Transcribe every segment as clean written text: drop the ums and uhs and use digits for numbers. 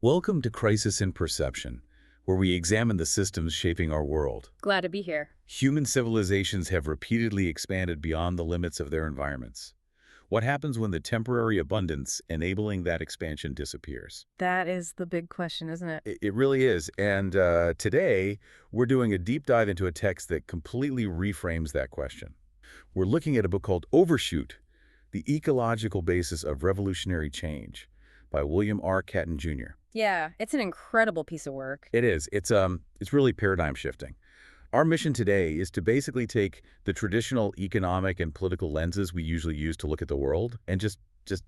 Welcome to Crisis in Perception, where we examine the systems shaping our world. Glad to be here. Human civilizations have repeatedly expanded beyond the limits of their environments. What happens when the temporary abundance enabling that expansion disappears? That is the big question, isn't it? It really is. And today, we're doing a deep dive into a text that completely reframes that question. We're looking at a book called Overshoot, The Ecological Basis of Revolutionary Change by William R. Catton Jr. Yeah, it's an incredible piece of work. It is. It's really paradigm shifting. Our mission today is to basically take the traditional economic and political lenses we usually use to look at the world and just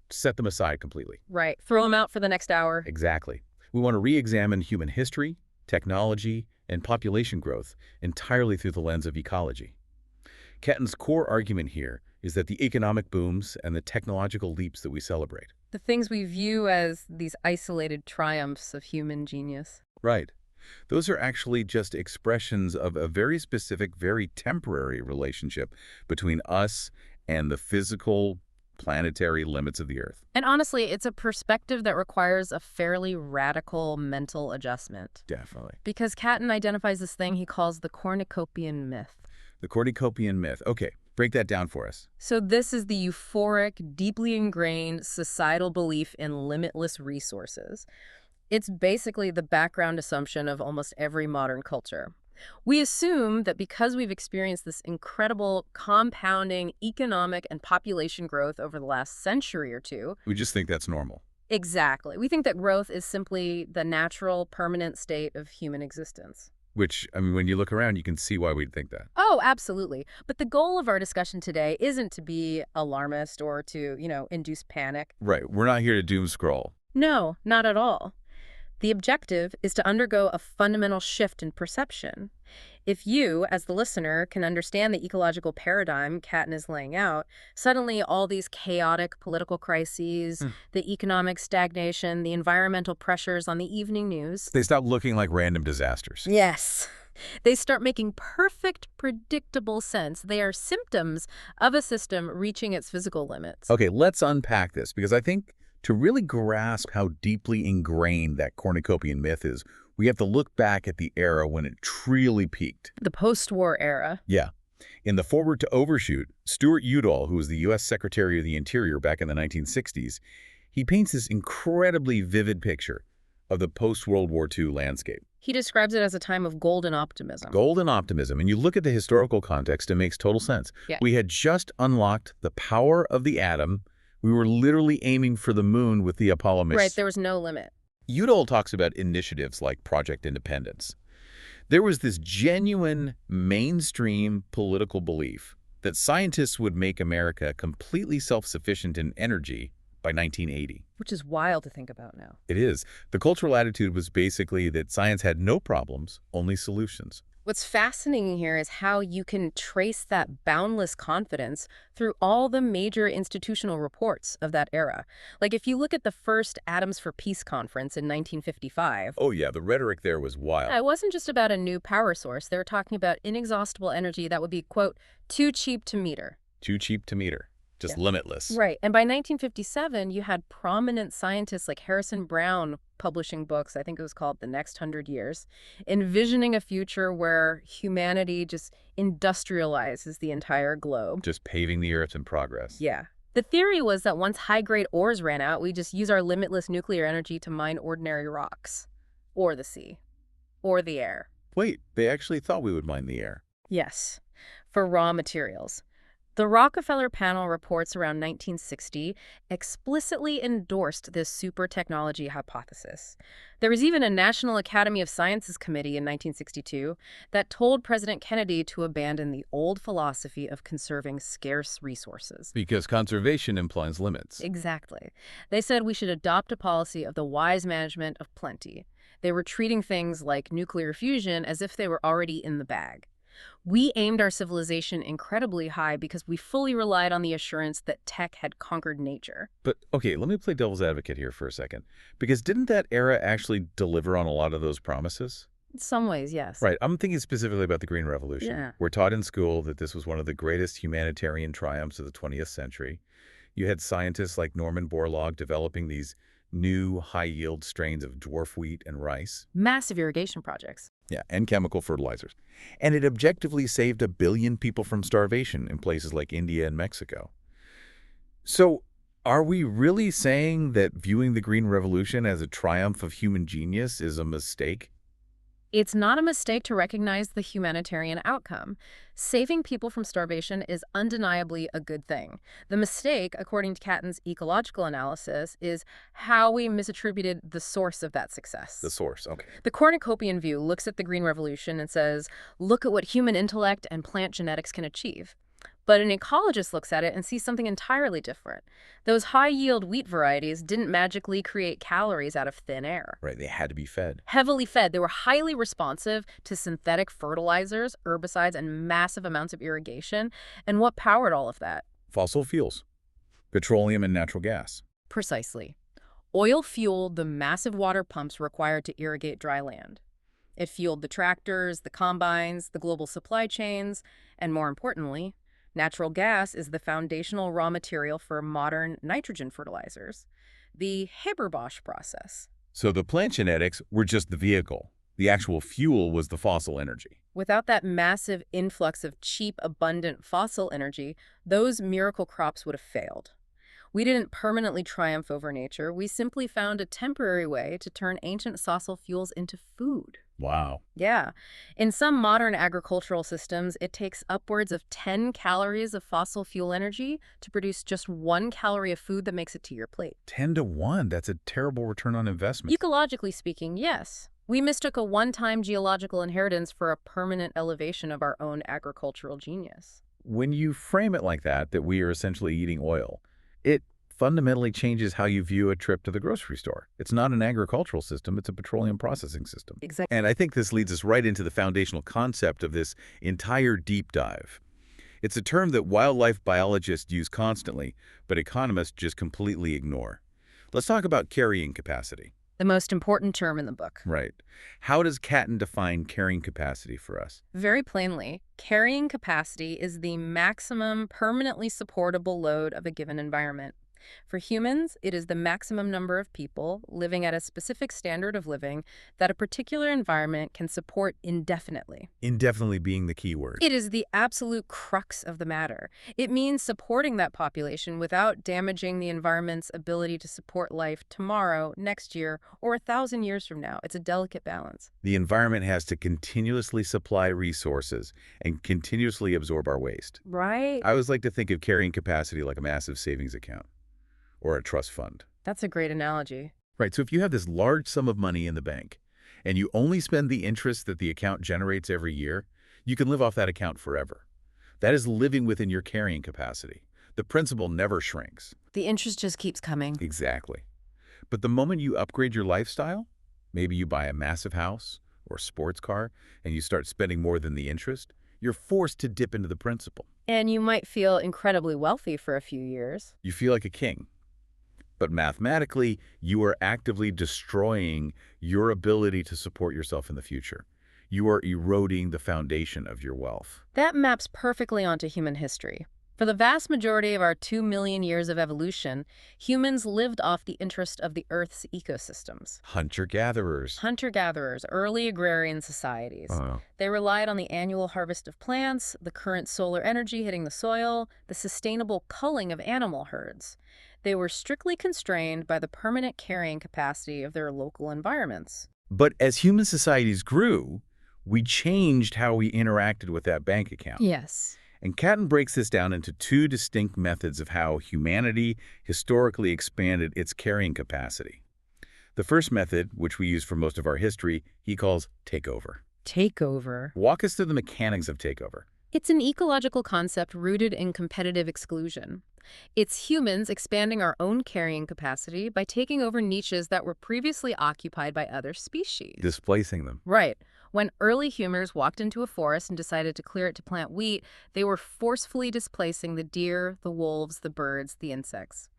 set them aside completely. Right. Throw them out for the next hour. Exactly. We want to re-examine human history, technology, and population growth entirely through the lens of ecology. Catton's core argument here is that the economic booms and the technological leaps that we celebrate. The things we view as these isolated triumphs of human genius. Right. Those are actually just expressions of a very specific, very temporary relationship between us and the physical, planetary limits of the Earth. And honestly, it's a perspective that requires a fairly radical mental adjustment. Definitely. Because Catton identifies this thing he calls the cornucopian myth. The cornucopian myth. Okay, break that down for us. So this is the euphoric, deeply ingrained societal belief in limitless resources. It's basically the background assumption of almost every modern culture. We assume that because we've experienced this incredible compounding economic and population growth over the last century or two. We just think that's normal. Exactly. We think that growth is simply the natural, permanent state of human existence. Which, I mean, when you look around, you can see why we'd think that. Oh, absolutely. But the goal of our discussion today isn't to be alarmist or to, induce panic. Right. We're not here to doom scroll. No, not at all. The objective is to undergo a fundamental shift in perception. If you, as the listener, can understand the ecological paradigm Catton is laying out, suddenly all these chaotic political crises, the economic stagnation, the environmental pressures on the evening news. They stop looking like random disasters. Yes. They start making perfect, predictable sense. They are symptoms of a system reaching its physical limits. Okay, let's unpack this, because I think to really grasp how deeply ingrained that cornucopian myth is, we have to look back at the era when it truly peaked. The post-war era. Yeah. In the foreword to Overshoot, Stuart Udall, who was the U.S. Secretary of the Interior back in the 1960s, he paints this incredibly vivid picture of the post-World War II landscape. He describes it as a time of golden optimism. Golden optimism. And you look at the historical context, it makes total sense. Yeah. We had just unlocked the power of the atom. We were literally aiming for the moon with the Apollo mission. Right, there was no limit. Udall talks about initiatives like Project Independence. There was this genuine mainstream political belief that scientists would make America completely self-sufficient in energy by 1980. Which is wild to think about now. It is. The cultural attitude was basically that science had no problems, only solutions. What's fascinating here is how you can trace that boundless confidence through all the major institutional reports of that era. Like if you look at the first Atoms for Peace conference in 1955. Oh yeah, the rhetoric there was wild. It wasn't just about a new power source. They were talking about inexhaustible energy that would be, quote, too cheap to meter. Too cheap to meter. Just limitless. Right. And by 1957, you had prominent scientists like Harrison Brown publishing books, I think it was called The Next 100 Years, envisioning a future where humanity just industrializes the entire globe. Just paving the earth in progress. Yeah. The theory was that once high-grade ores ran out, we just use our limitless nuclear energy to mine ordinary rocks. Or the sea. Or the air. Wait, they actually thought we would mine the air. Yes. For raw materials. The Rockefeller panel reports around 1960 explicitly endorsed this super technology hypothesis. There was even a National Academy of Sciences committee in 1962 that told President Kennedy to abandon the old philosophy of conserving scarce resources. Because conservation implies limits. Exactly. They said we should adopt a policy of the wise management of plenty. They were treating things like nuclear fusion as if they were already in the bag. We aimed our civilization incredibly high because we fully relied on the assurance that tech had conquered nature. But, okay, let me play devil's advocate here for a second. Because didn't that era actually deliver on a lot of those promises? In some ways, yes. Right. I'm thinking specifically about the Green Revolution. Yeah. We're taught in school that this was one of the greatest humanitarian triumphs of the 20th century. You had scientists like Norman Borlaug developing these new high-yield strains of dwarf wheat and rice. Massive irrigation projects. Yeah, and chemical fertilizers. And it objectively saved 1 billion people from starvation in places like India and Mexico. So, are we really saying that viewing the Green Revolution as a triumph of human genius is a mistake? It's not a mistake to recognize the humanitarian outcome. Saving people from starvation is undeniably a good thing. The mistake, according to Catton's ecological analysis, is how we misattributed the source of that success. The source, okay. The cornucopian view looks at the Green Revolution and says, look at what human intellect and plant genetics can achieve. But an ecologist looks at it and sees something entirely different. Those high-yield wheat varieties didn't magically create calories out of thin air. Right, they had to be fed. Heavily fed, they were highly responsive to synthetic fertilizers, herbicides, and massive amounts of irrigation. And what powered all of that? Fossil fuels, petroleum and natural gas. Precisely. Oil fueled the massive water pumps required to irrigate dry land. It fueled the tractors, the combines, the global supply chains, and more importantly, natural gas is the foundational raw material for modern nitrogen fertilizers, the Haber-Bosch process. So the plant genetics were just the vehicle. The actual fuel was the fossil energy. Without that massive influx of cheap, abundant fossil energy, those miracle crops would have failed. We didn't permanently triumph over nature. We simply found a temporary way to turn ancient fossil fuels into food. Wow. Yeah. In some modern agricultural systems, it takes upwards of 10 calories of fossil fuel energy to produce just 1 calorie of food that makes it to your plate. 10 to 1. That's a terrible return on investment. Ecologically speaking, yes. We mistook a one-time geological inheritance for a permanent elevation of our own agricultural genius. When you frame it like that we are essentially eating oil, it fundamentally changes how you view a trip to the grocery store. It's not an agricultural system, it's a petroleum processing system. Exactly. And I think this leads us right into the foundational concept of this entire deep dive. It's a term that wildlife biologists use constantly, but economists just completely ignore. Let's talk about carrying capacity. The most important term in the book. Right. How does Catton define carrying capacity for us? Very plainly, carrying capacity is the maximum permanently supportable load of a given environment. For humans, it is the maximum number of people living at a specific standard of living that a particular environment can support indefinitely. Indefinitely being the key word. It is the absolute crux of the matter. It means supporting that population without damaging the environment's ability to support life tomorrow, next year, or 1,000 years from now. It's a delicate balance. The environment has to continuously supply resources and continuously absorb our waste. Right? I always like to think of carrying capacity like a massive savings account or a trust fund. That's a great analogy. Right, so if you have this large sum of money in the bank and you only spend the interest that the account generates every year, you can live off that account forever. That is living within your carrying capacity. The principal never shrinks. The interest just keeps coming. Exactly. But the moment you upgrade your lifestyle, maybe you buy a massive house or a sports car and you start spending more than the interest, you're forced to dip into the principal. And you might feel incredibly wealthy for a few years. You feel like a king. But mathematically, you are actively destroying your ability to support yourself in the future. You are eroding the foundation of your wealth. That maps perfectly onto human history. For the vast majority of our 2 million years of evolution, humans lived off the interest of the Earth's ecosystems. Hunter-gatherers. Hunter-gatherers, early agrarian societies. They relied on the annual harvest of plants, the current solar energy hitting the soil, the sustainable culling of animal herds. They were strictly constrained by the permanent carrying capacity of their local environments. But as human societies grew, we changed how we interacted with that bank account. Yes. And Catton breaks this down into 2 distinct methods of how humanity historically expanded its carrying capacity. The first method, which we use for most of our history, he calls takeover. Takeover. Walk us through the mechanics of takeover. It's an ecological concept rooted in competitive exclusion. It's humans expanding our own carrying capacity by taking over niches that were previously occupied by other species. Displacing them. Right. When early humans walked into a forest and decided to clear it to plant wheat, they were forcefully displacing the deer, the wolves, the birds, the insects.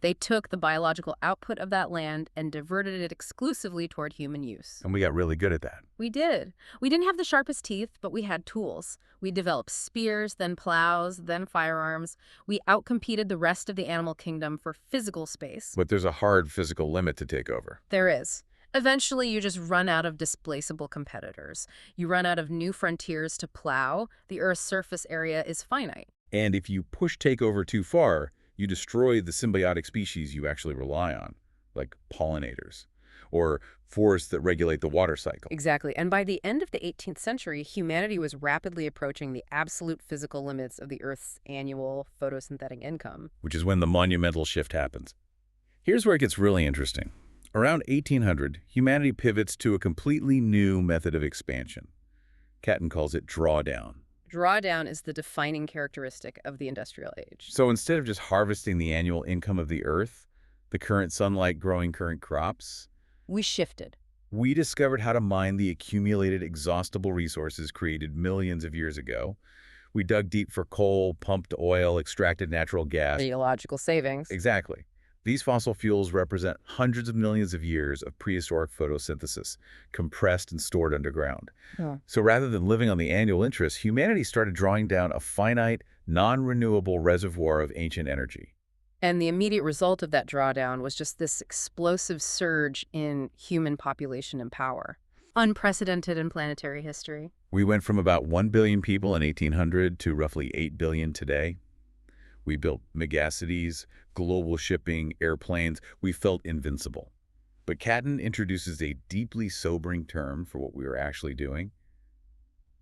They took the biological output of that land and diverted it exclusively toward human use. And we got really good at that. We did. We didn't have the sharpest teeth, but we had tools. We developed spears, then plows, then firearms. We outcompeted the rest of the animal kingdom for physical space. But there's a hard physical limit to take over. There is. Eventually, you just run out of displaceable competitors. You run out of new frontiers to plow. The Earth's surface area is finite. And if you push takeover too far, you destroy the symbiotic species you actually rely on, like pollinators, or forests that regulate the water cycle. Exactly. And by the end of the 18th century, humanity was rapidly approaching the absolute physical limits of the Earth's annual photosynthetic income. Which is when the monumental shift happens. Here's where it gets really interesting. Around 1800, humanity pivots to a completely new method of expansion. Catton calls it drawdown. Drawdown is the defining characteristic of the industrial age. So instead of just harvesting the annual income of the Earth, the current sunlight growing current crops, We shifted. we discovered how to mine the accumulated exhaustible resources created millions of years ago. We dug deep for coal, pumped oil, extracted natural gas. Ecological savings. Exactly. These fossil fuels represent hundreds of millions of years of prehistoric photosynthesis, compressed and stored underground. Yeah. So rather than living on the annual interest, humanity started drawing down a finite, non-renewable reservoir of ancient energy. And the immediate result of that drawdown was just this explosive surge in human population and power. Unprecedented in planetary history. We went from about 1 billion people in 1800 to roughly 8 billion today. We built megacities, global shipping, airplanes. We felt invincible. But Catton introduces a deeply sobering term for what we were actually doing: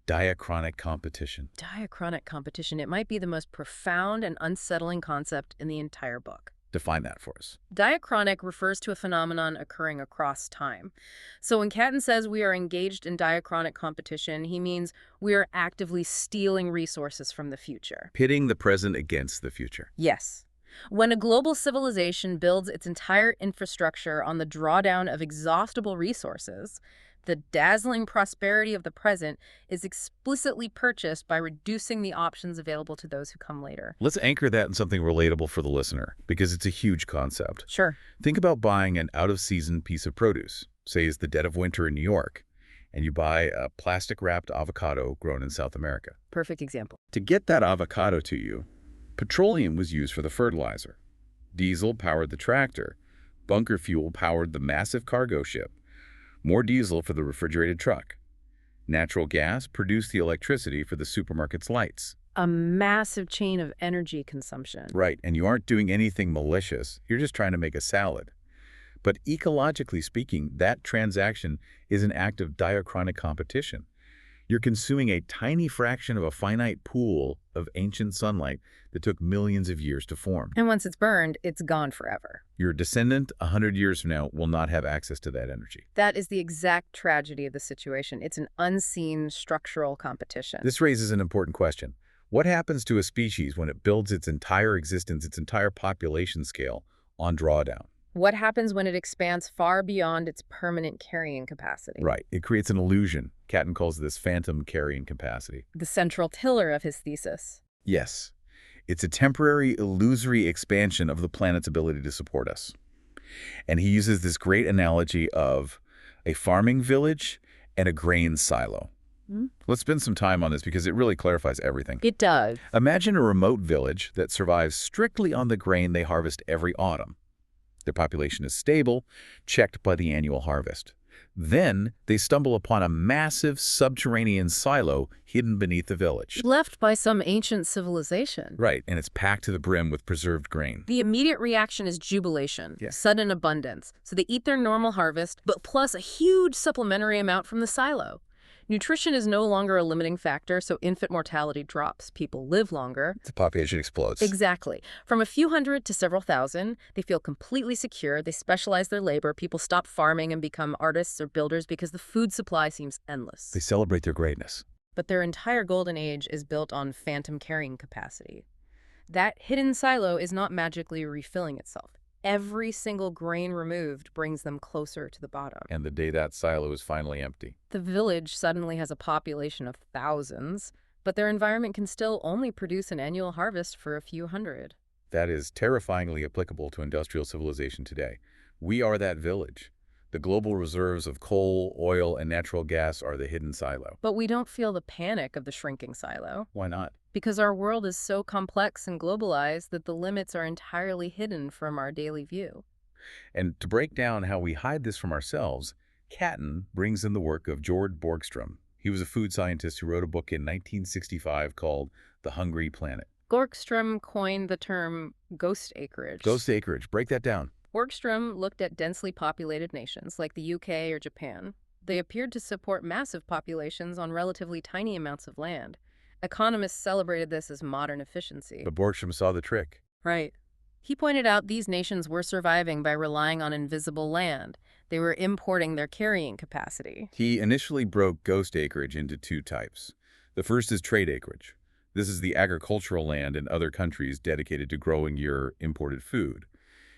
diachronic competition. Diachronic competition. It might be the most profound and unsettling concept in the entire book. Define that for us. Diachronic refers to a phenomenon occurring across time. So when Catton says we are engaged in diachronic competition, he means we are actively stealing resources from the future. Pitting the present against the future. Yes. When a global civilization builds its entire infrastructure on the drawdown of exhaustible resources, the dazzling prosperity of the present is explicitly purchased by reducing the options available to those who come later. Let's anchor that in something relatable for the listener, because it's a huge concept. Sure. Think about buying an out-of-season piece of produce, say it's the dead of winter in New York, and you buy a plastic-wrapped avocado grown in South America. Perfect example. To get that avocado to you, petroleum was used for the fertilizer. Diesel powered the tractor. Bunker fuel powered the massive cargo ship. More diesel for the refrigerated truck. Natural gas produced the electricity for the supermarket's lights. A massive chain of energy consumption. Right, and you aren't doing anything malicious. You're just trying to make a salad. But ecologically speaking, that transaction is an act of diachronic competition. You're consuming a tiny fraction of a finite pool of ancient sunlight that took millions of years to form. And once it's burned, it's gone forever. Your descendant, 100 years from now, will not have access to that energy. That is the exact tragedy of the situation. It's an unseen structural competition. This raises an important question. What happens to a species when it builds its entire existence, its entire population scale, on drawdown? What happens when it expands far beyond its permanent carrying capacity? Right. It creates an illusion. Catton calls this phantom carrying capacity. The central pillar of his thesis. Yes. It's a temporary, illusory expansion of the planet's ability to support us. And he uses this great analogy of a farming village and a grain silo. Let's spend some time on this because it really clarifies everything. It does. Imagine a remote village that survives strictly on the grain they harvest every autumn. Their population is stable, checked by the annual harvest. Then they stumble upon a massive subterranean silo hidden beneath the village. Left by some ancient civilization. Right, and it's packed to the brim with preserved grain. The immediate reaction is jubilation, sudden abundance. So they eat their normal harvest, but plus a huge supplementary amount from the silo. Nutrition is no longer a limiting factor, so infant mortality drops. People live longer. The population explodes. Exactly. From a few hundred to several thousand, they feel completely secure. They specialize their labor. People stop farming and become artists or builders because the food supply seems endless. They celebrate their greatness. But their entire golden age is built on phantom carrying capacity. That hidden silo is not magically refilling itself. Every single grain removed brings them closer to the bottom. And the day that silo is finally empty. The village suddenly has a population of thousands, but their environment can still only produce an annual harvest for a few hundred. That is terrifyingly applicable to industrial civilization today. We are that village. The global reserves of coal, oil, and natural gas are the hidden silo. But we don't feel the panic of the shrinking silo, Why not? because our world is so complex and globalized that the limits are entirely hidden from our daily view. And to break down how we hide this from ourselves, Catton brings in the work of George Borgstrom. He was a food scientist who wrote a book in 1965 called The Hungry Planet. Borgstrom coined the term ghost acreage. Ghost acreage, break that down. Borgstrom looked at densely populated nations like the UK or Japan. They appeared to support massive populations on relatively tiny amounts of land. Economists celebrated this as modern efficiency. But Borgstrom saw the trick. Right. He pointed out these nations were surviving by relying on invisible land. They were importing their carrying capacity. He initially broke ghost acreage into two types. The first is trade acreage. This is the agricultural land in other countries dedicated to growing your imported food.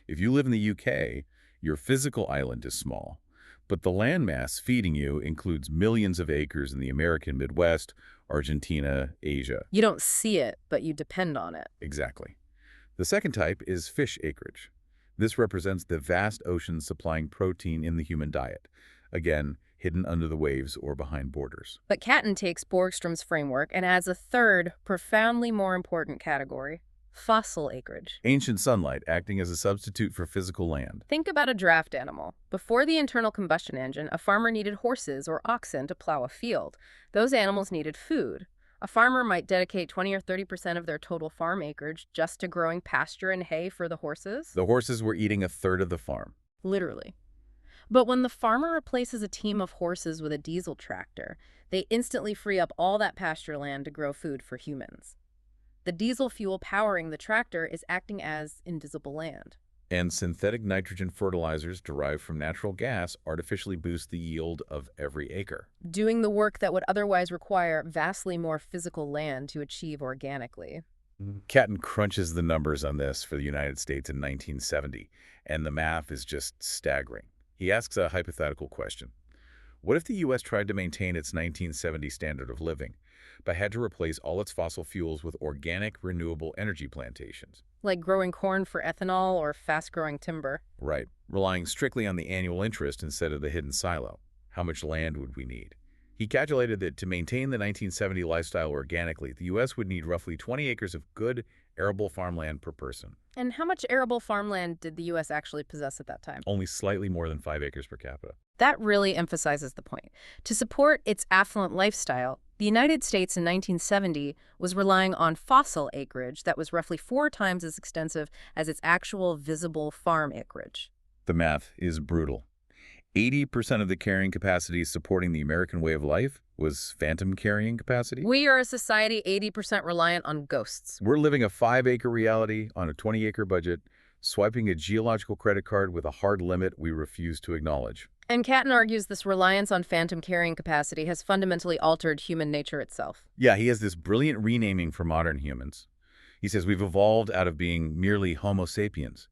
If you live in the UK, your physical island is small, but the landmass feeding you includes millions of acres in the American Midwest, Argentina, Asia. You don't see it, but you depend on it. Exactly. The second type is fish acreage. This represents the vast oceans supplying protein in the human diet, again, hidden under the waves or behind borders. But Catton takes Borgstrom's framework and adds a third, profoundly more important category: fossil acreage. Ancient sunlight acting as a substitute for physical land. Think about a draft animal. Before the internal combustion engine, a farmer needed horses or oxen to plow a field. Those animals needed food. A farmer might dedicate 20 or 30% of their total farm acreage just to growing pasture and hay for the horses. The horses were eating a third of the farm. Literally. But when the farmer replaces a team of horses with a diesel tractor, they instantly free up all that pasture land to grow food for humans. The diesel fuel powering the tractor is acting as invisible land. And synthetic nitrogen fertilizers derived from natural gas artificially boost the yield of every acre. Doing the work that would otherwise require vastly more physical land to achieve organically. Catton crunches the numbers on this for the United States in 1970, and the math is just staggering. He asks a hypothetical question. What if the U.S. tried to maintain its 1970 standard of living, but had to replace all its fossil fuels with organic, renewable energy plantations? Like growing corn for ethanol or fast-growing timber. Right, relying strictly on the annual interest instead of the hidden silo. How much land would we need? He calculated that to maintain the 1970 lifestyle organically, the U.S. would need roughly 20 acres of good, arable farmland per person. And how much arable farmland did the U.S. actually possess at that time? Only slightly more than 5 acres per capita. That really emphasizes the point. To support its affluent lifestyle, the United States in 1970 was relying on fossil acreage that was roughly 4 times as extensive as its actual visible farm acreage. The math is brutal. 80% of the carrying capacity supporting the American way of life was phantom carrying capacity. We are a society 80% reliant on ghosts. We're living a 5-acre reality on a 20-acre budget, swiping a geological credit card with a hard limit we refuse to acknowledge. And Catton argues this reliance on phantom carrying capacity has fundamentally altered human nature itself. Yeah, he has this brilliant renaming for modern humans. He says we've evolved out of being merely Homo sapiens.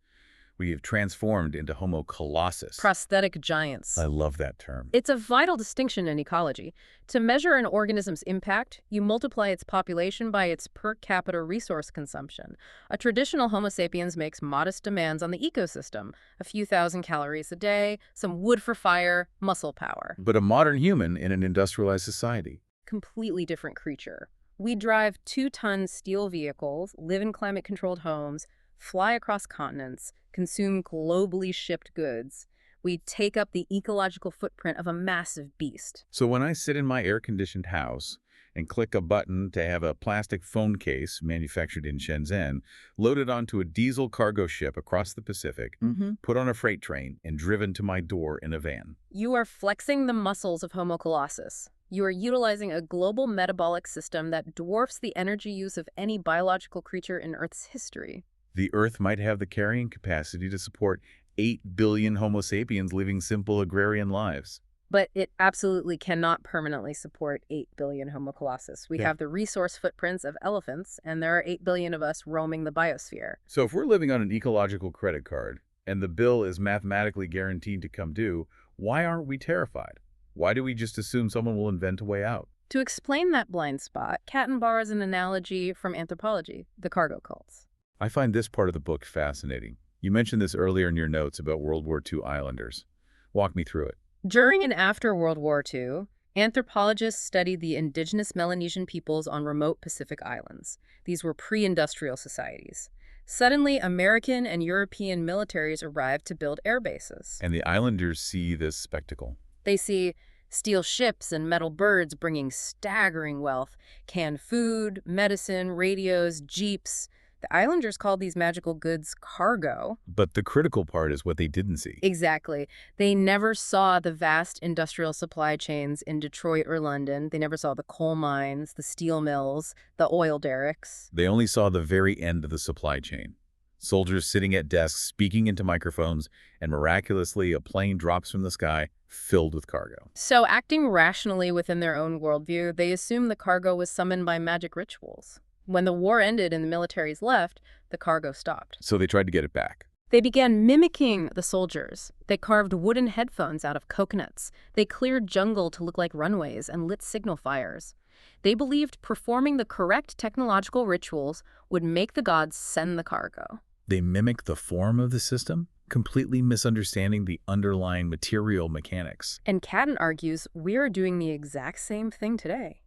We have transformed into Homo colossus. Prosthetic giants. I love that term. It's a vital distinction in ecology. To measure an organism's impact, you multiply its population by its per capita resource consumption. A traditional Homo sapiens makes modest demands on the ecosystem: a few thousand calories a day, some wood for fire, muscle power. But a modern human in an industrialized society. Completely different creature. We drive 2-ton steel vehicles, live in climate-controlled homes, fly across continents, consume globally shipped goods. We take up the ecological footprint of a massive beast. So when I sit in my air-conditioned house and click a button to have a plastic phone case manufactured in Shenzhen loaded onto a diesel cargo ship across the Pacific, put on a freight train, and driven to my door in a van. You are flexing the muscles of Homo colossus. You are utilizing a global metabolic system that dwarfs the energy use of any biological creature in Earth's history. The Earth might have the carrying capacity to support 8 billion Homo sapiens living simple agrarian lives. But it absolutely cannot permanently support 8 billion Homo colossus. We have the resource footprints of elephants, and there are 8 billion of us roaming the biosphere. So if we're living on an ecological credit card, and the bill is mathematically guaranteed to come due, why aren't we terrified? Why do we just assume someone will invent a way out? To explain that blind spot, Catton borrows an analogy from anthropology: the cargo cults. I find this part of the book fascinating. You mentioned this earlier in your notes about World War II islanders. Walk me through it. During and after World War II, anthropologists studied the indigenous Melanesian peoples on remote Pacific islands. These were pre-industrial societies. Suddenly, American and European militaries arrived to build air bases. And the islanders see this spectacle. They see steel ships and metal birds bringing staggering wealth, canned food, medicine, radios, jeeps. The islanders called these magical goods cargo. But the critical part is what they didn't see. Exactly. They never saw the vast industrial supply chains in Detroit or London. They never saw the coal mines, the steel mills, the oil derricks. They only saw the very end of the supply chain. Soldiers sitting at desks, speaking into microphones, and miraculously a plane drops from the sky filled with cargo. So, acting rationally within their own worldview, they assumed the cargo was summoned by magic rituals. When the war ended and the militaries left, the cargo stopped. So they tried to get it back. They began mimicking the soldiers. They carved wooden headphones out of coconuts. They cleared jungle to look like runways and lit signal fires. They believed performing the correct technological rituals would make the gods send the cargo. They mimicked the form of the system, completely misunderstanding the underlying material mechanics. And Catton argues we are doing the exact same thing today.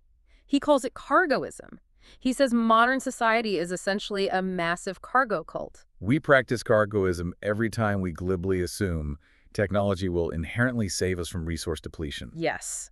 He calls it cargoism. He says modern society is essentially a massive cargo cult. We practice cargoism every time we glibly assume technology will inherently save us from resource depletion. Yes.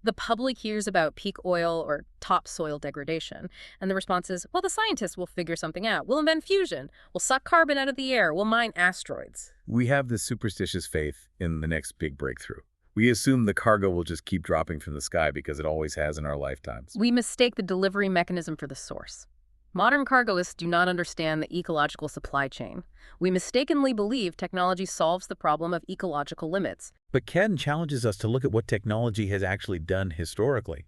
The public hears about peak oil or topsoil degradation, and the response is, well, the scientists will figure something out. We'll invent fusion. We'll suck carbon out of the air. We'll mine asteroids. We have this superstitious faith in the next big breakthrough. We assume the cargo will just keep dropping from the sky because it always has in our lifetimes. We mistake the delivery mechanism for the source. Modern cargoists do not understand the ecological supply chain. We mistakenly believe technology solves the problem of ecological limits. But Catton challenges us to look at what technology has actually done historically.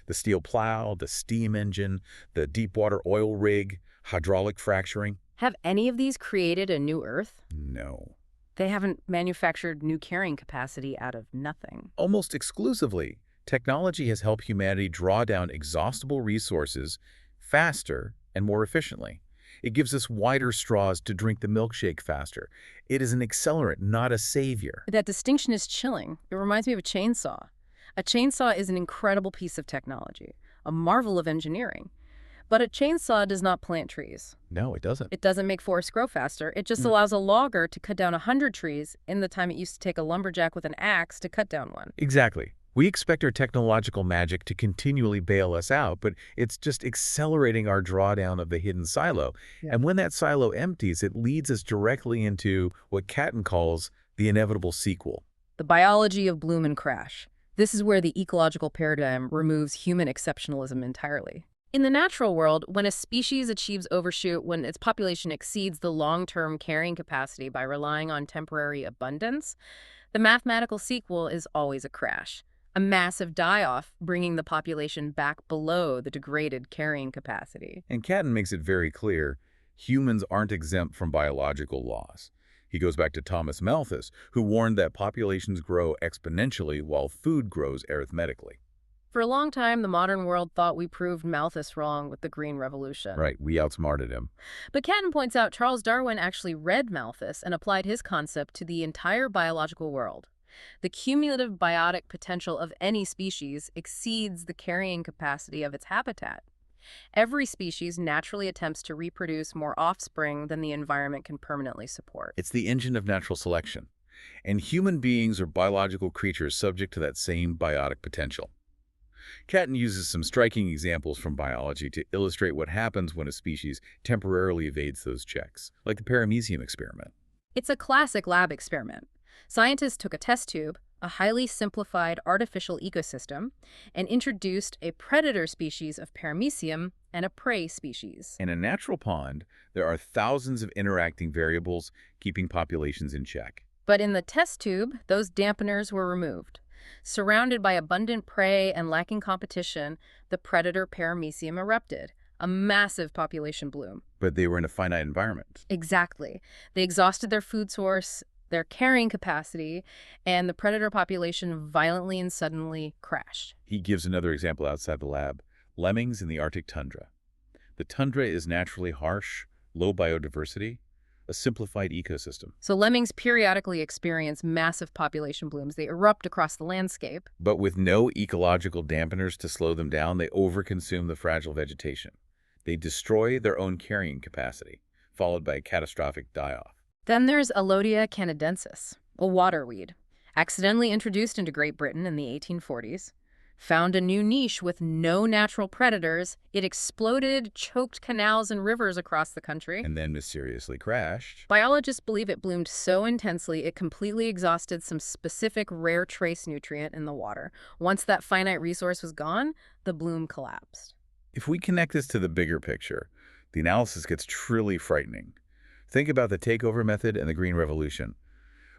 The steel plow, the steam engine, the deep-water oil rig, hydraulic fracturing. Have any of these created a new Earth? No. They haven't manufactured new carrying capacity out of nothing. Almost exclusively, technology has helped humanity draw down exhaustible resources faster and more efficiently. It gives us wider straws to drink the milkshake faster. It is an accelerant, not a savior. That distinction is chilling. It reminds me of a chainsaw. A chainsaw is an incredible piece of technology, a marvel of engineering. But a chainsaw does not plant trees. No, it doesn't. It doesn't make forests grow faster. It just allows a logger to cut down 100 trees in the time it used to take a lumberjack with an axe to cut down one. Exactly. We expect our technological magic to continually bail us out, but it's just accelerating our drawdown of the hidden silo. Yeah. And when that silo empties, it leads us directly into what Catton calls the inevitable sequel. The biology of bloom and crash. This is where the ecological paradigm removes human exceptionalism entirely. In the natural world, when a species achieves overshoot, when its population exceeds the long-term carrying capacity by relying on temporary abundance, the mathematical sequel is always a crash, a massive die-off, bringing the population back below the degraded carrying capacity. And Catton makes it very clear, humans aren't exempt from biological laws. He goes back to Thomas Malthus, who warned that populations grow exponentially while food grows arithmetically. For a long time, the modern world thought we proved Malthus wrong with the Green Revolution. Right, we outsmarted him. But Catton points out Charles Darwin actually read Malthus and applied his concept to the entire biological world. The cumulative biotic potential of any species exceeds the carrying capacity of its habitat. Every species naturally attempts to reproduce more offspring than the environment can permanently support. It's the engine of natural selection. And human beings are biological creatures subject to that same biotic potential. Catton uses some striking examples from biology to illustrate what happens when a species temporarily evades those checks, like the paramecium experiment. It's a classic lab experiment. Scientists took a test tube, a highly simplified artificial ecosystem, and introduced a predator species of paramecium and a prey species. In a natural pond, there are thousands of interacting variables keeping populations in check. But in the test tube, those dampeners were removed. Surrounded by abundant prey and lacking competition, the predator paramecium erupted, a massive population bloom. But they were in a finite environment. Exactly. They exhausted their food source, their carrying capacity, and the predator population violently and suddenly crashed. He gives another example outside the lab, lemmings in the Arctic tundra. The tundra is naturally harsh, low biodiversity, a simplified ecosystem. So lemmings periodically experience massive population blooms. They erupt across the landscape. But with no ecological dampeners to slow them down, they overconsume the fragile vegetation. They destroy their own carrying capacity, followed by a catastrophic die-off. Then there's Alodia canadensis, a waterweed, accidentally introduced into Great Britain in the 1840s. Found a new niche with no natural predators, it exploded, choked canals and rivers across the country. And then mysteriously crashed. Biologists believe it bloomed so intensely it completely exhausted some specific rare trace nutrient in the water. Once that finite resource was gone, the bloom collapsed. If we connect this to the bigger picture, the analysis gets truly frightening. Think about the takeover method and the Green Revolution.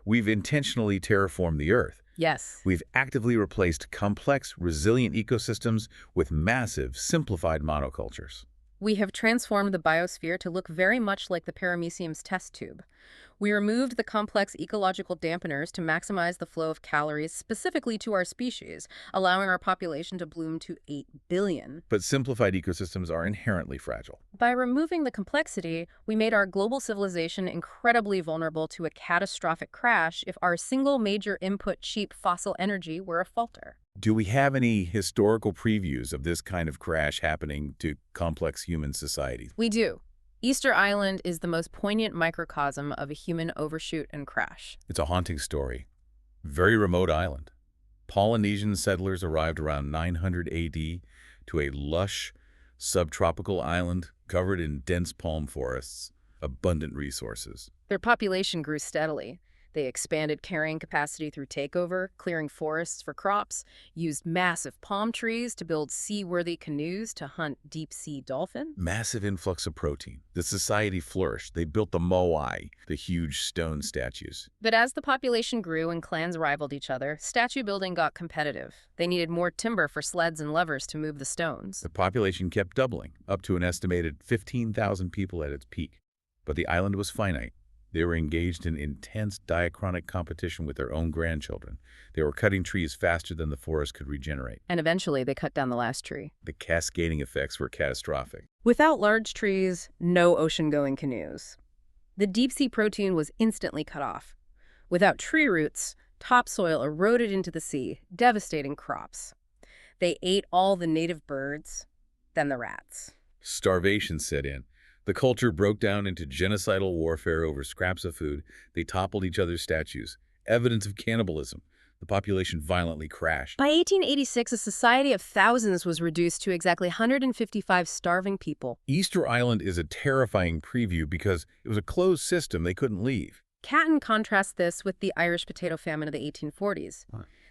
We've intentionally terraformed the Earth. Yes. We've actively replaced complex, resilient ecosystems with massive, simplified monocultures. We have transformed the biosphere to look very much like the paramecium's test tube. We removed the complex ecological dampeners to maximize the flow of calories specifically to our species, allowing our population to bloom to 8 billion. But simplified ecosystems are inherently fragile. By removing the complexity, we made our global civilization incredibly vulnerable to a catastrophic crash if our single major input, cheap fossil energy, were a falter. Do we have any historical previews of this kind of crash happening to complex human societies? We do. Easter Island is the most poignant microcosm of a human overshoot and crash. It's a haunting story. Very remote island. Polynesian settlers arrived around 900 AD to a lush, subtropical island covered in dense palm forests, abundant resources. Their population grew steadily. They expanded carrying capacity through takeover, clearing forests for crops, used massive palm trees to build seaworthy canoes to hunt deep-sea dolphins. Massive influx of protein. The society flourished. They built the moai, the huge stone statues. But as the population grew and clans rivaled each other, statue building got competitive. They needed more timber for sleds and levers to move the stones. The population kept doubling, up to an estimated 15,000 people at its peak. But the island was finite. They were engaged in intense diachronic competition with their own grandchildren. They were cutting trees faster than the forest could regenerate. And eventually they cut down the last tree. The cascading effects were catastrophic. Without large trees, no ocean-going canoes. The deep-sea protein was instantly cut off. Without tree roots, topsoil eroded into the sea, devastating crops. They ate all the native birds, then the rats. Starvation set in. The culture broke down into genocidal warfare over scraps of food. They toppled each other's statues. Evidence of cannibalism. The population violently crashed. By 1886, a society of thousands was reduced to exactly 155 starving people. Easter Island is a terrifying preview because it was a closed system. They couldn't leave. Catton contrasts this with the Irish potato famine of the 1840s.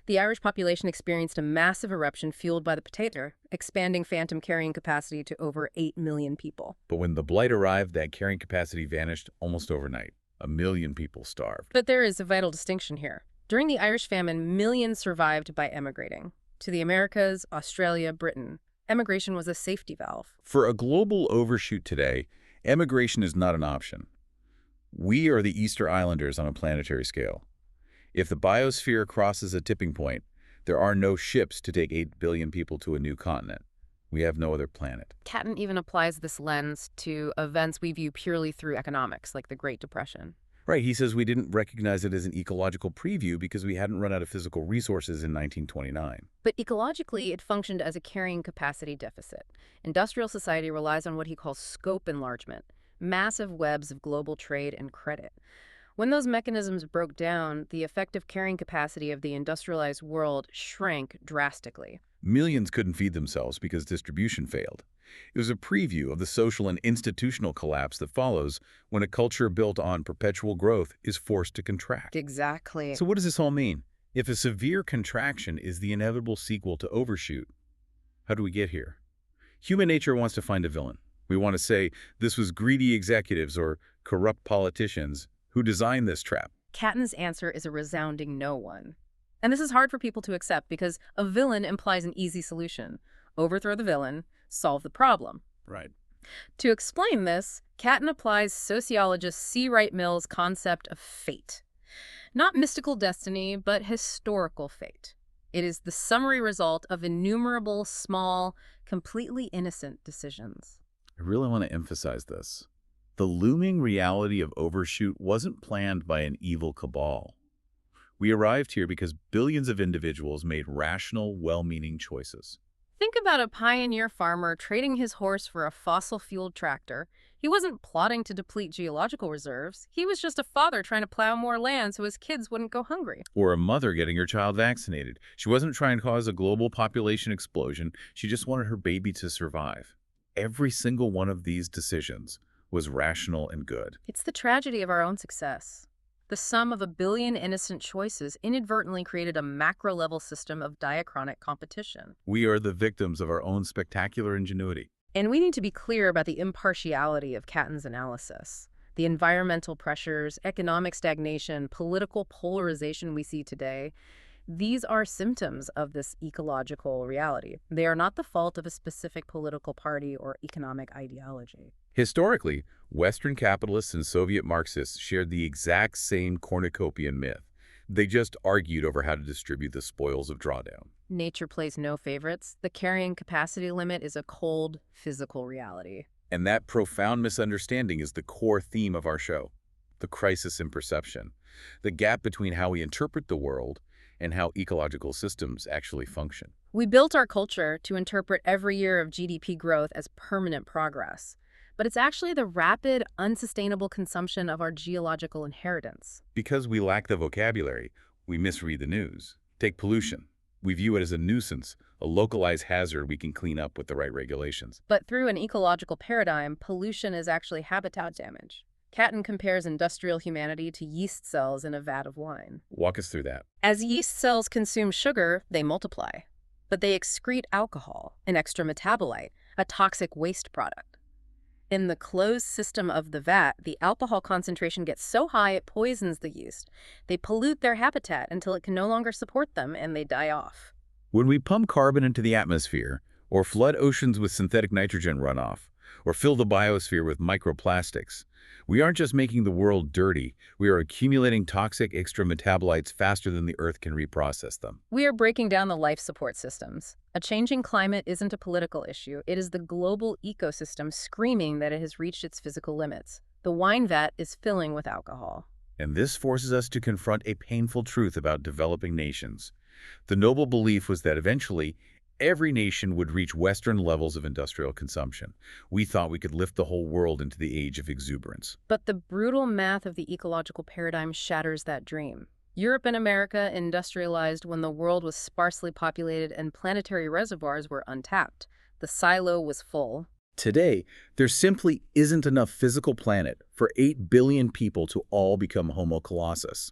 The Irish population experienced a massive eruption fueled by the potato, expanding phantom carrying capacity to over 8 million people. But when the blight arrived, that carrying capacity vanished almost overnight. 1 million people starved. But there is a vital distinction here. During the Irish famine, millions survived by emigrating. To the Americas, Australia, Britain, emigration was a safety valve. For a global overshoot today, emigration is not an option. We are the Easter Islanders on a planetary scale. If the biosphere crosses a tipping point, there are no ships to take 8 billion people to a new continent. We have no other planet. Catton even applies this lens to events we view purely through economics, like the Great Depression. Right, he says we didn't recognize it as an ecological preview because we hadn't run out of physical resources in 1929. But ecologically, it functioned as a carrying capacity deficit. Industrial society relies on what he calls scope enlargement, massive webs of global trade and credit. When those mechanisms broke down, the effective carrying capacity of the industrialized world shrank drastically. Millions couldn't feed themselves because distribution failed. It was a preview of the social and institutional collapse that follows when a culture built on perpetual growth is forced to contract. Exactly. So what does this all mean? If a severe contraction is the inevitable sequel to overshoot, how do we get here? Human nature wants to find a villain. We want to say this was greedy executives or corrupt politicians who designed this trap. Catton's answer is a resounding no one. And this is hard for people to accept because a villain implies an easy solution. Overthrow the villain, solve the problem. Right. To explain this, Catton applies sociologist C. Wright Mill's concept of fate. Not mystical destiny, but historical fate. It is the summary result of innumerable, small, completely innocent decisions. I really want to emphasize this. The looming reality of Overshoot wasn't planned by an evil cabal. We arrived here because billions of individuals made rational, well-meaning choices. Think about a pioneer farmer trading his horse for a fossil-fueled tractor. He wasn't plotting to deplete geological reserves. He was just a father trying to plow more land so his kids wouldn't go hungry. Or a mother getting her child vaccinated. She wasn't trying to cause a global population explosion. She just wanted her baby to survive. Every single one of these decisions was rational and good. It's the tragedy of our own success. The sum of a billion innocent choices inadvertently created a macro-level system of diachronic competition. We are the victims of our own spectacular ingenuity. And we need to be clear about the impartiality of Catton's analysis. The environmental pressures, economic stagnation, political polarization we see today, these are symptoms of this ecological reality. They are not the fault of a specific political party or economic ideology. Historically, Western capitalists and Soviet Marxists shared the exact same cornucopian myth. They just argued over how to distribute the spoils of drawdown. Nature plays no favorites. The carrying capacity limit is a cold, physical reality. And that profound misunderstanding is the core theme of our show, the crisis in perception, the gap between how we interpret the world and how ecological systems actually function. We built our culture to interpret every year of GDP growth as permanent progress, but it's actually the rapid, unsustainable consumption of our geological inheritance. Because we lack the vocabulary, we misread the news. Take pollution. We view it as a nuisance, a localized hazard we can clean up with the right regulations. But through an ecological paradigm, pollution is actually habitat damage. Catton compares industrial humanity to yeast cells in a vat of wine. Walk us through that. As yeast cells consume sugar, they multiply. But they excrete alcohol, an extra metabolite, a toxic waste product. In the closed system of the vat, the alcohol concentration gets so high it poisons the yeast. They pollute their habitat until it can no longer support them and they die off. When we pump carbon into the atmosphere, or flood oceans with synthetic nitrogen runoff, or fill the biosphere with microplastics, we aren't just making the world dirty, we are accumulating toxic extra metabolites faster than the Earth can reprocess them. We are breaking down the life support systems. A changing climate isn't a political issue. It is the global ecosystem screaming that it has reached its physical limits. The wine vat is filling with alcohol. And this forces us to confront a painful truth about developing nations. The noble belief was that eventually, every nation would reach Western levels of industrial consumption. We thought we could lift the whole world into the age of exuberance. But the brutal math of the ecological paradigm shatters that dream. Europe and America industrialized when the world was sparsely populated and planetary reservoirs were untapped. The silo was full. Today, there simply isn't enough physical planet for 8 billion people to all become Homo colossus.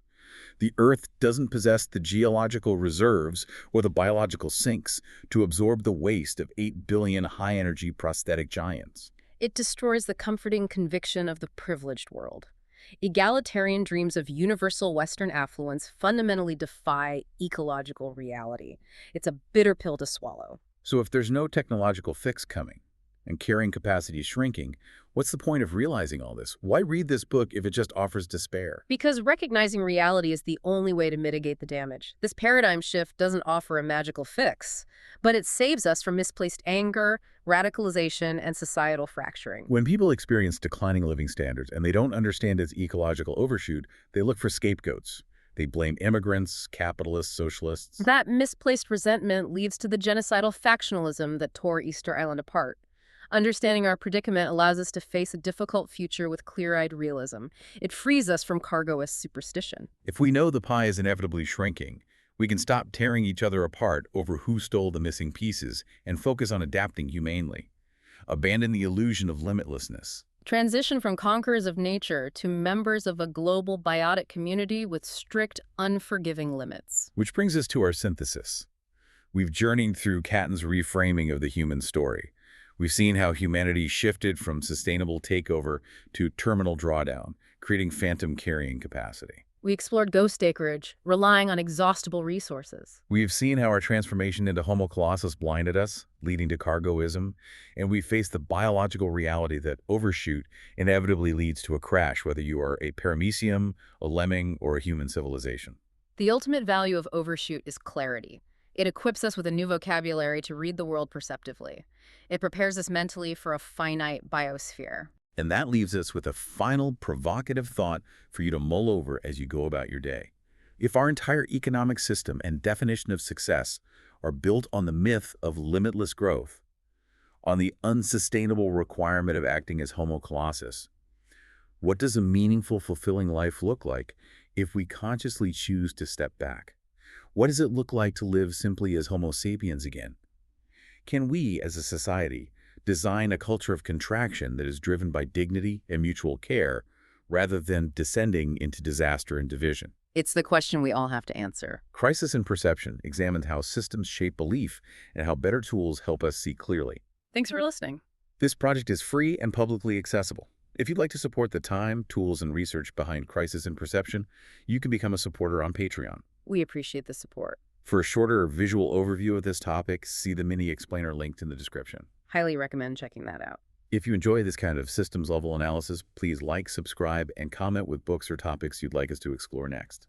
The Earth doesn't possess the geological reserves or the biological sinks to absorb the waste of 8 billion high-energy prosthetic giants. It destroys the comforting conviction of the privileged world. Egalitarian dreams of universal Western affluence fundamentally defy ecological reality. It's a bitter pill to swallow. So if there's no technological fix coming, and carrying capacity is shrinking, what's the point of realizing all this? Why read this book if it just offers despair? Because recognizing reality is the only way to mitigate the damage. This paradigm shift doesn't offer a magical fix, but it saves us from misplaced anger, radicalization, and societal fracturing. When people experience declining living standards and they don't understand its ecological overshoot, they look for scapegoats. They blame immigrants, capitalists, socialists. That misplaced resentment leads to the genocidal factionalism that tore Easter Island apart. Understanding our predicament allows us to face a difficult future with clear-eyed realism. It frees us from cargoist superstition. If we know the pie is inevitably shrinking, we can stop tearing each other apart over who stole the missing pieces and focus on adapting humanely. Abandon the illusion of limitlessness. Transition from conquerors of nature to members of a global biotic community with strict, unforgiving limits. Which brings us to our synthesis. We've journeyed through Catton's reframing of the human story. We've seen how humanity shifted from sustainable takeover to terminal drawdown, creating phantom carrying capacity. We explored ghost acreage, relying on exhaustible resources. We've seen how our transformation into Homo colossus blinded us, leading to cargoism, and we faced the biological reality that overshoot inevitably leads to a crash, whether you are a paramecium, a lemming, or a human civilization. The ultimate value of overshoot is clarity. It equips us with a new vocabulary to read the world perceptively. It prepares us mentally for a finite biosphere. And that leaves us with a final provocative thought for you to mull over as you go about your day. If our entire economic system and definition of success are built on the myth of limitless growth, on the unsustainable requirement of acting as Homo colossus, what does a meaningful, fulfilling life look like if we consciously choose to step back? What does it look like to live simply as Homo sapiens again? Can we, as a society, design a culture of contraction that is driven by dignity and mutual care rather than descending into disaster and division? It's the question we all have to answer. Crisis in Perception examined how systems shape belief and how better tools help us see clearly. Thanks for listening. This project is free and publicly accessible. If you'd like to support the time, tools, and research behind Crisis in Perception, you can become a supporter on Patreon. We appreciate the support. For a shorter visual overview of this topic, see the mini explainer linked in the description. Highly recommend checking that out. If you enjoy this kind of systems-level analysis, please like, subscribe, and comment with books or topics you'd like us to explore next.